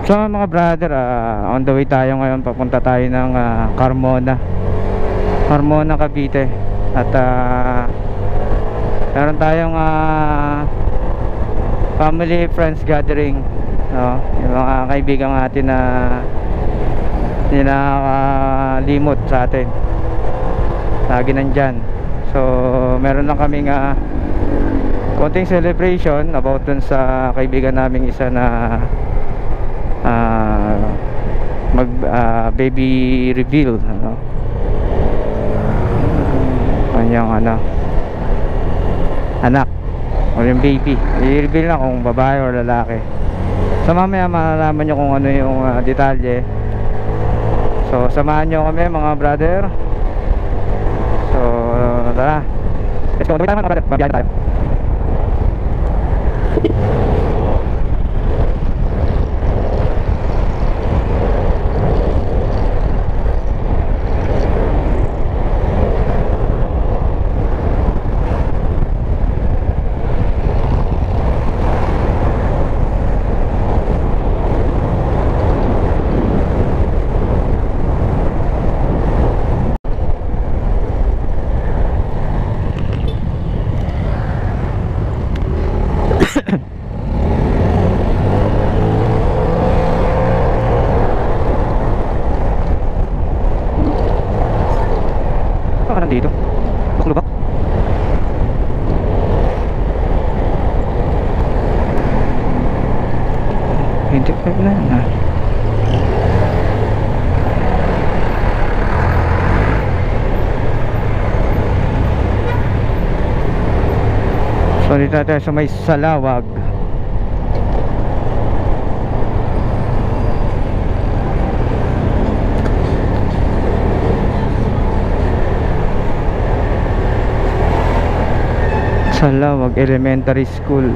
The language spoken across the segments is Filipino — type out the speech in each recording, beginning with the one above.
So mga brother, on the way tayo ngayon. Papunta tayo ng Carmona, Cavite. At meron tayong family friends gathering, no? Yung mga kaibigan natin na hindi nakakalimot sa atin, lagi nandyan. So meron lang kaming konting celebration about dun sa kaibigan naming isa na mag baby reveal, ano, kanyang anak o yung baby. I-reveal na kung babae or lalaki. So mamaya malalaman nyo kung ano yung detalye. So samahan nyo kami mga brother. So tara, let's go. Tayo mga brother, mabiyahin tayo. Dito lubak. Hindi pa na. So dito tayo sa may Salawag. Salawag Elementary School.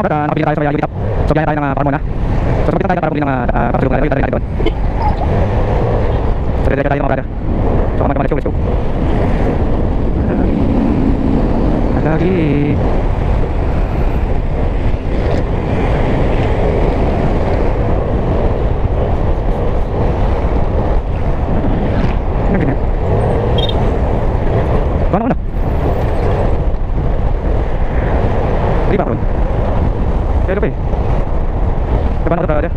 So nakapili tayo sa may Agibitap. So biyahe tayo ng Carmona. So magkita tayo para bumili ng pasulong na tayo doon. So ready tayo mga brother. So kamay let's go. Lagi Mana? Di ba ron? Kaya pa eh. Kaya na ka dito?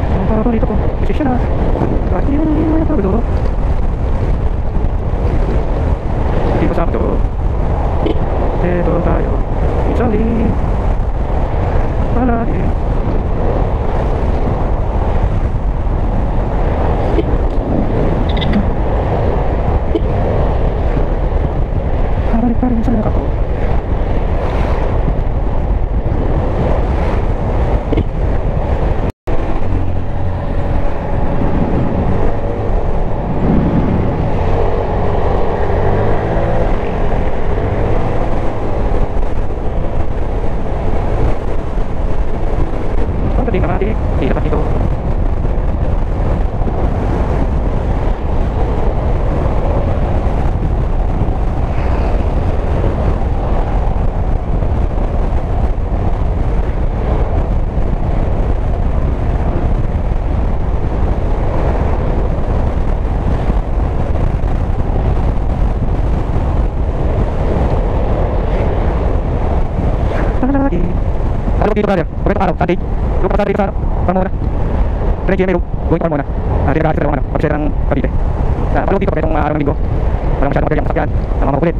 Ang parang dito ko. Position na. Kahit hindi na parang dito. Dito sa akin to. Dito tayo. Isali. Palagi. Balik pa rin sa laka ko. dito brother. Okay, araw, Sunday. Doon pa dito sa Parmona. Trend GMA Road, going to Parmona. Tinagahit sa Parmona, pag-share ng Cavite. Palugod dito, itong araw ng linggo. Walang masyadong magaling ang sasakyan, ang mga makulit.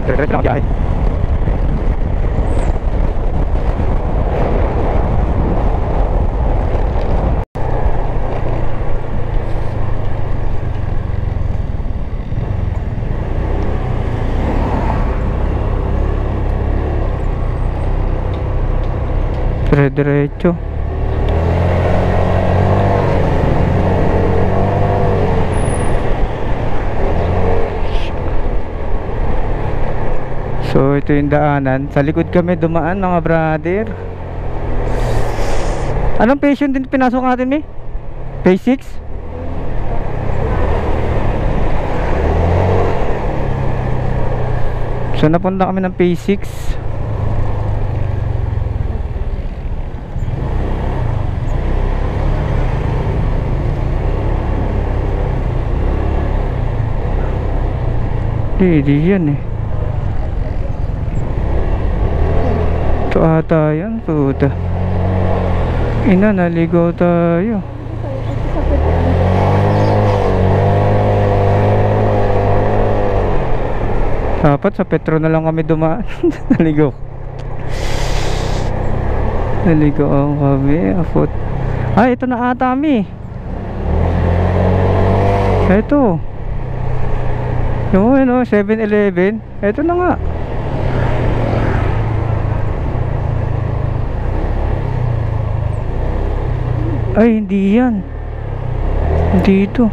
Dire-diretso lang ang biyahe. Dire-diretso. So ito yung daanan. Sa likod kami dumaan mga brother. Anong phase yun din pinasok natin, May? Phase 6? So napunta kami ng phase 6. Di yan eh. Ito ata yan, puta. Ina, naligaw tayo. Dapat sa Petro na lang kami dumaan. Naligaw. Naligaw kami. Afot. Ay, ito na ata kami. Ito. Yung ano, 7-Eleven. Ito na nga. Ay, hindi yan. Hindi ito.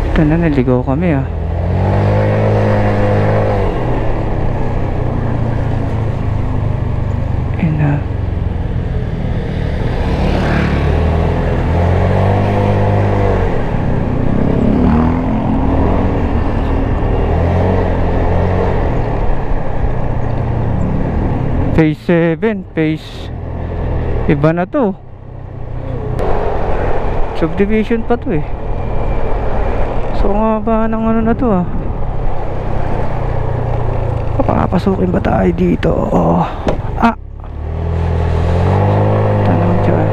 Ito na, naligaw kami ah. Ina. Phase 7, phase iba na to. Subdivision pa to eh. So nga ba ng ano na to ah. Papapasukin ba tayo dito? Oh. Ah, tanong dyan.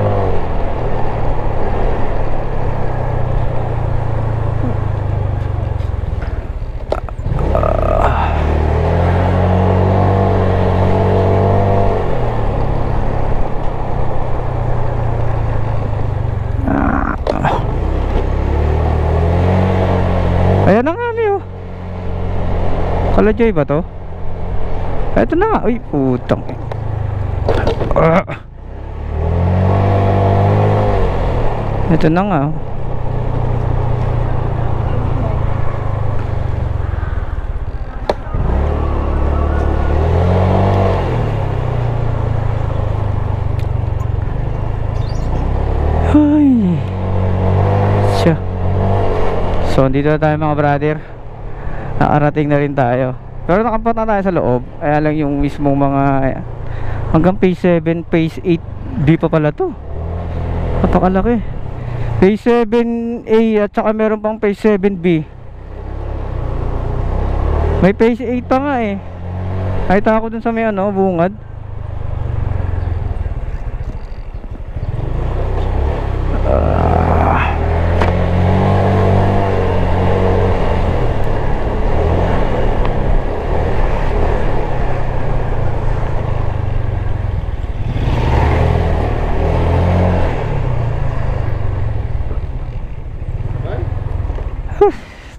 Ayan na nga niyo. Kalajay ba to? Ito na nga. Uy, putang. Ito na nga. Ay. Siya. So dito na tayo mga brother. Nakarating na rin tayo. Pero nakapunta tayo sa loob. Kaya lang yung mismong mga hanggang phase 7, phase 8 B pa pala to. Napakalaki. Phase 7A at saka meron pang phase 7B. May phase 8 pa nga eh. Nakita ako dun sa may ano, bungad.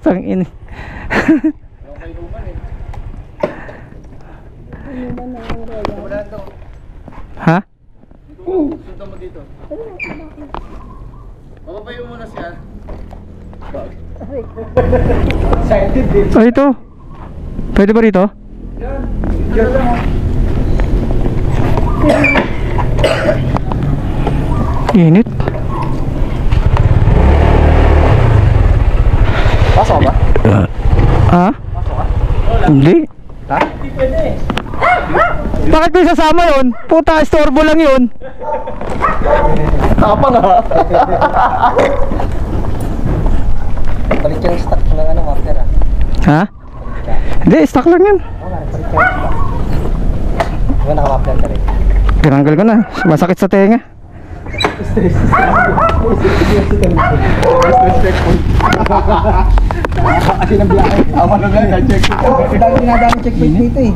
Tangin. Ha? Sunta mo dito. Papapayo mo na siya. Excited din. Oh, ito. Pwede ba rito? Init. Pasok ba? Ha? Pasok ka? Hindi. Ha? Hindi pwede. Bakit may sasama yun? Puta, istorbo lang yun. Kapang ha? Balik yung stock ng ano, marker ha? Ha? Hindi, stock lang yan. Diba nakapaplan ka rin? Tinanggal ko na. Masakit sa tenga. Stress checkpoint. Kasi nang biyahe. Tama na nga, checkpoint. Dami dinadami checkpoint dito eh.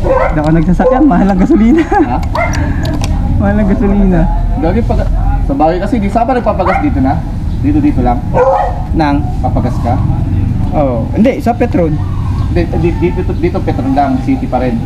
Hindi ako nagsasakyan. Mahal ang gasolina. Ha? Mahal ang gasolina. Gagi pag... Sa bagay kasi, di saan ba nagpapagas dito na? Dito lang? Nang? Papagas ka? Oo. Hindi, sa Petron. Dito Petron lang, city pa rin.